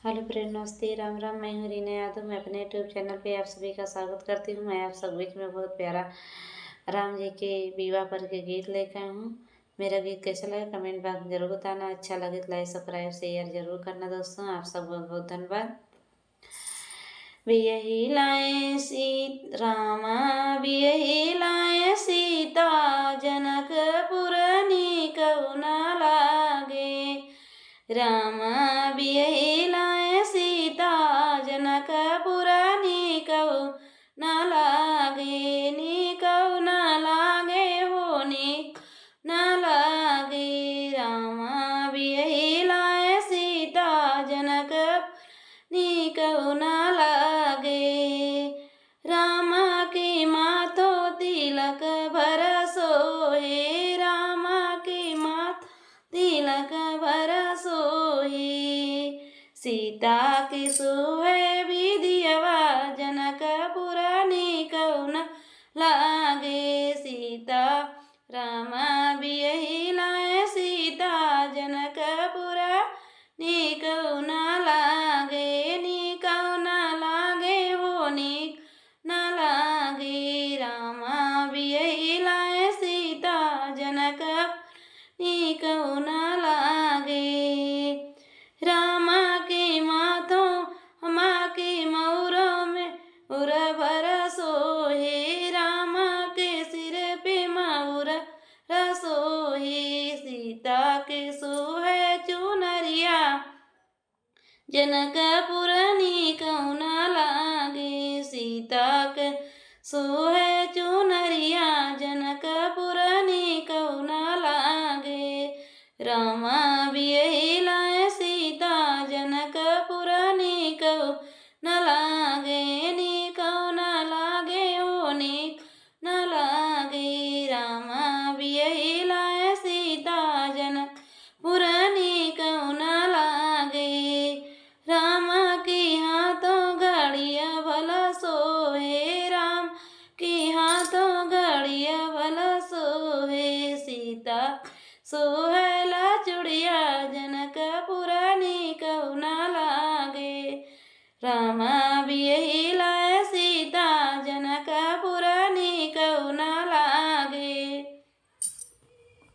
Hello friend, नमस्ते, राम राम। मैं हूँ रीना यादव। मैं अपने यूट्यूब चैनल पे आप सभी का स्वागत करती हूँ। मैं आप सब बीच में बहुत प्यारा राम जी के विवाह पर के गीत लेकर आई हूँ। मेरा गीत कैसा लगा कमेंट बॉक्स में जरूर बताना। अच्छा लगे तो लाइक सब्सक्राइब शेयर जरूर करना दोस्तों। आप सब बहुत बहुत धन्यवाद। बियही लाए रामा बियही लाए सीता, जनकपुर नीकउ न लागे। रामा बियही लाए सीता, जनकपुर नीकउ न लागे। नीकउ न लागे हो नीक न लागे। रामा बियही लाए सीता, जनक नीकउ न लागे। रामा के माथो तिलक भरसो हे। रामा के माथ तिलक भरसो हे। सीता के सोहे विधियवा, जनकपुर नीकउ न लागे। सीता रामा बियही लाए सीता, जनकपुर नीकउ न लागे। नीकउ न लागे हो नीक न लागे। रामा बियही लाए सीता, जनक नीकउ न लागे। रामा के माथों हमा के मऊरों में उर भरसो हे। रामा के सिर पे मऊर रसो हे। सीता के सोहे चुनरिया, जनकपुर नीकउ न लागे। सीता के सोहे चुनरिया, जनकपुर नीकउ न लागे। रामा बियही लाए सीता, जनकपुर नीकउ न लागे। नीकउ न लागे हो नीक न लागे। रामा बियही लाए सीता, जनकपुर नीकउ न लागे। रामा के हाथों घड़िया भला सोहे। राम के हाथों घड़िया भला सोहे। सीता सोहेला चुड़िया, जनकपुर नीकउ न लागे। रामा